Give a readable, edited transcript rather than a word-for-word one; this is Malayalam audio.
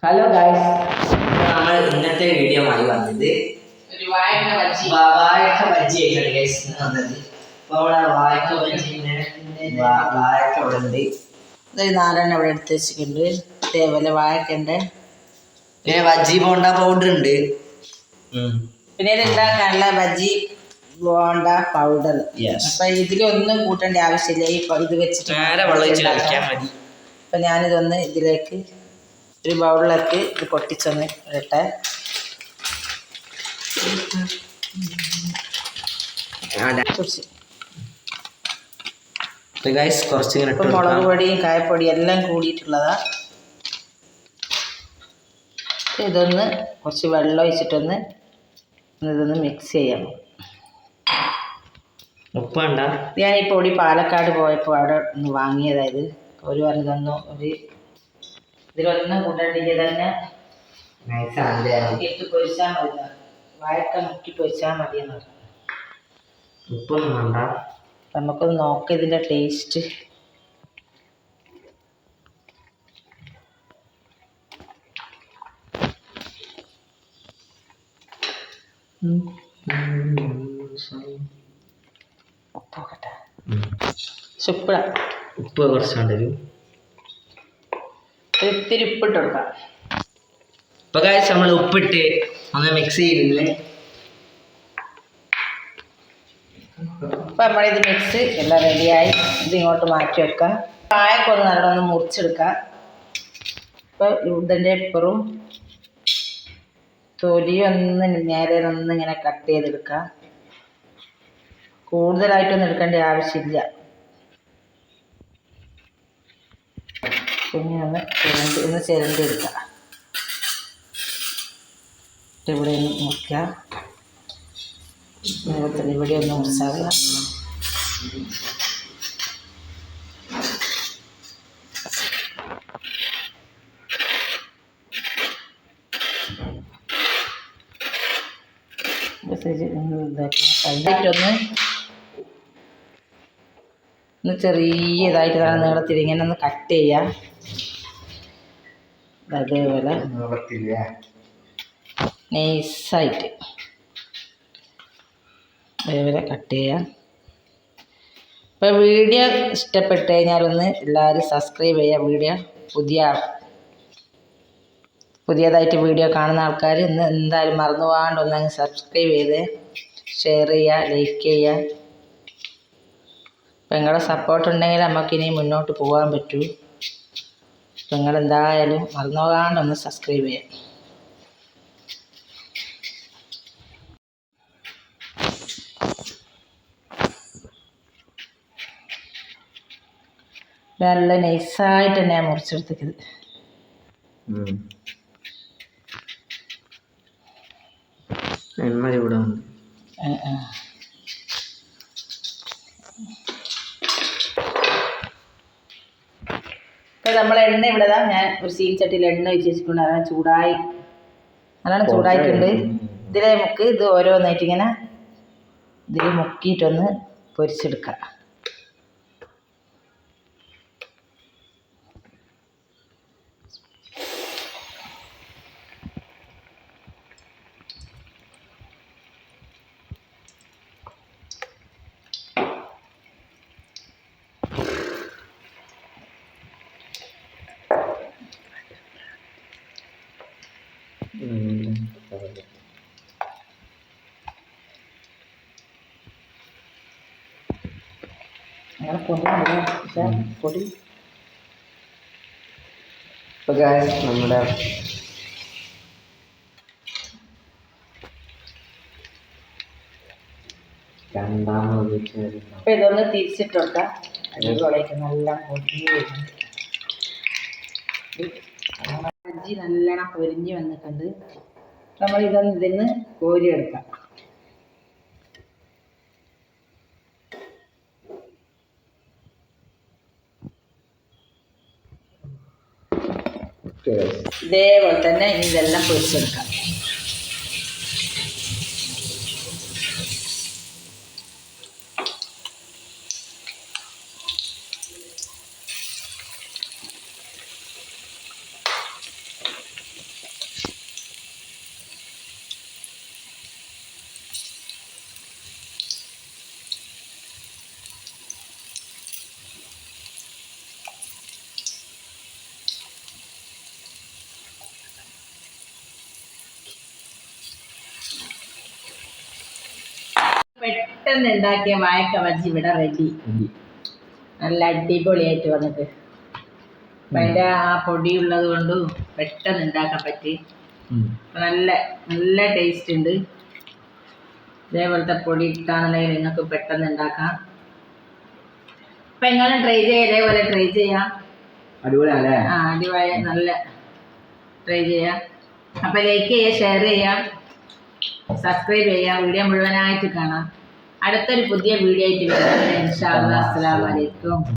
ഹലോ ഗായ്സ്, നമ്മൾ ഇന്നത്തെ വീഡിയോ ആയി വന്നത് ഒരു വാഴക്ക ബജ്ജി ആയിട്ടാണ് ഗൈസ് വന്നത്. അപ്പോൾ അവിടെ വാഴക്ക ഇവിടെ ഉണ്ട്. ഇതൊരു 4 ഇവിടെ എടുത്ത് വെച്ചിട്ടുണ്ട്. ഇതേപോലെ വാഴക്കൻ്റെ പിന്നെ ബജ്ജി ബോണ്ട പൗഡർ ഉണ്ട്. പിന്നെ ഇത് ഉണ്ടാക്കാനുള്ള ബജ്ജി ബോണ്ട പൗഡർ. അപ്പൊ ഇതിലൊന്നും കൂട്ടേണ്ട ആവശ്യമില്ല. ഈ ഇത് വെച്ചിട്ട് മതി. അപ്പൊ ഞാനിതൊന്ന് ഇതിലേക്ക് ഒരു ബൗളിലേക്ക് ഇത് പൊട്ടിച്ചൊന്ന് ഇടട്ടെ. മുളക് പൊടിയും കായപ്പൊടിയും എല്ലാം കൂടിയിട്ടുള്ളതാ. ഇതൊന്ന് കുറച്ച് വെള്ളം ഒഴിച്ചിട്ടൊന്ന് ഇതൊന്ന് മിക്സ് ചെയ്യാം. ഉപ്പണ്ട ഞാൻ ഈ പൊടി പാലക്കാട് പോയപ്പോൾ അവിടെ ഒന്ന് വാങ്ങിയതായത്. ഒരു പറഞ്ഞതൊന്നും ഇതിലൊന്നും കൂട്ടണ്ടില്ല, തന്നെ ഇട്ട് പൊരിച്ചാൽ മതി. വാഴക്ക മുക്കി പൊരിച്ചാൽ മതി എന്ന് പറഞ്ഞു. ഉപ്പൊന്നും വേണ്ട. നമുക്കൊന്ന് നോക്കാം ഇതിൻ്റെ ടേസ്റ്റ്. ഉപ്പ് നോക്കട്ടെ. ഉപ്പ് കുറച്ചുണ്ടൊരു ഇത്തിരി ഉപ്പിട്ട് കൊടുക്കാം. ഇപ്പൊ കാര്യം നമ്മൾ ഉപ്പിട്ട് ഒന്ന് മിക്സ് ചെയ്തില്ലേ. അപ്പം നമ്മളിത് മിക്സ് എല്ലാം റെഡിയായി. ഇത് ഇങ്ങോട്ട് മാറ്റി വെക്കാം. കായൊക്കെ നല്ലോണം മുറിച്ചെടുക്കാം. ഇപ്പോൾ ഇതിൻ്റെ ഇപ്പുറം തൊലിയൊന്ന് നേരെ ഇങ്ങനെ കട്ട് ചെയ്തെടുക്കാം. കൂടുതലായിട്ടൊന്നും എടുക്കേണ്ട ആവശ്യമില്ല. പിന്നെ ഒന്ന് ചിരണ്ടി എടുക്കാം. ഇവിടെ ഒന്ന് മുറിക്കാം. ഇവിടെ ഒന്ന് മുറിച്ചാൽ ഒന്ന് ചെറിയതായിട്ട് നീളത്തിൽ ഇങ്ങനെ ഒന്ന് കട്ട് ചെയ്യാം. അതേപോലെ നൈസായിട്ട് അതേപോലെ കട്ട് ചെയ്യാം. ഇപ്പോൾ വീഡിയോ ഇഷ്ടപ്പെട്ട് കഴിഞ്ഞാലൊന്ന് എല്ലാവരും സബ്സ്ക്രൈബ് ചെയ്യുക. വീഡിയോ പുതിയതായിട്ട് വീഡിയോ കാണുന്ന ആൾക്കാർ ഇന്ന് എന്തായാലും മറന്നു പോകാണ്ട് ഒന്നങ്ങ് സബ്സ്ക്രൈബ് ചെയ്ത് ഷെയർ ചെയ്യുക, ലൈക്ക് ചെയ്യുക. അപ്പം നിങ്ങളുടെ സപ്പോർട്ട് ഉണ്ടെങ്കിൽ നമുക്കിനി മുന്നോട്ട് പോകാൻ പറ്റൂ. അപ്പം നിങ്ങളെന്തായാലും മറന്നു പോകാണ്ടൊന്ന് സബ്സ്ക്രൈബ് ചെയ്യാം. നല്ല നൈസായിട്ട് തന്നെ ഞാൻ മുറിച്ചെടുത്തേക്കത്. ഇവിടെ ഇപ്പം നമ്മൾ എണ്ണ ഇവിടെ ഞാൻ ഒരു ചീനച്ചട്ടിയിൽ എണ്ണ ഒഴിച്ച് വെച്ചിട്ടുണ്ട്. അതാണ് ചൂടായിട്ടുണ്ട്. ഇതിലെ നമുക്ക് ഇത് ഓരോന്നായിട്ട് ഇങ്ങനെ ഇതിൽ മുക്കിയിട്ടൊന്ന് പൊരിച്ചെടുക്കാം. പൊടി നമ്മുടെ അപ്പം ഇതൊന്ന് തിരിച്ചിട്ടോക്കാം. അടിപൊളിയായിട്ട് നല്ല പൊടിഞ്ഞ് വരുന്നുണ്ട്. ബജ്ജി നല്ലോണം പൊരിഞ്ഞ് വന്നിട്ടുണ്ട്. നമ്മളിതൊന്ന് ഇതിന്ന് കോരിയെടുക്കാം. ഇതേപോലെ തന്നെ ഇതെല്ലാം പൊരിച്ചെടുക്കാം. പെട്ടെന്ന് ഉണ്ടാക്കിയ വാഴക്ക ബജ്ജി ഇവിടെ റെഡി. നല്ല അടിപൊളിയായിട്ട് വന്നിട്ട്. അപ്പം അതിൻ്റെ ആ പൊടിയുള്ളത് കൊണ്ട് പെട്ടെന്ന് ഉണ്ടാക്കാൻ പറ്റി. നല്ല നല്ല ടേസ്റ്റ് ഉണ്ട്. ഇതേപോലത്തെ പൊടി ഇട്ടാന്നുണ്ടെങ്കിൽ നിങ്ങൾക്ക് പെട്ടെന്ന് ഉണ്ടാക്കാം. അപ്പം എങ്ങനെ ട്രൈ ചെയ്യാം, ഇതേപോലെ ട്രൈ ചെയ്യാം. അടിപൊളിയാണല്ലേ? ആ അടിപൊളി, നല്ല ട്രൈ ചെയ്യാം. അപ്പം ലൈക്ക് ചെയ്യുക, ഷെയർ ചെയ്യാം, സബ്സ്ക്രൈബ് ചെയ്യാം. വീഡിയോ മുഴുവനായിട്ട് കാണാം. അടുത്തൊരു പുതിയ വീഡിയോ ആയിട്ട് വരാം. ഇൻഷാ അല്ലാഹ്. അസ്സലാമു അലൈക്കും.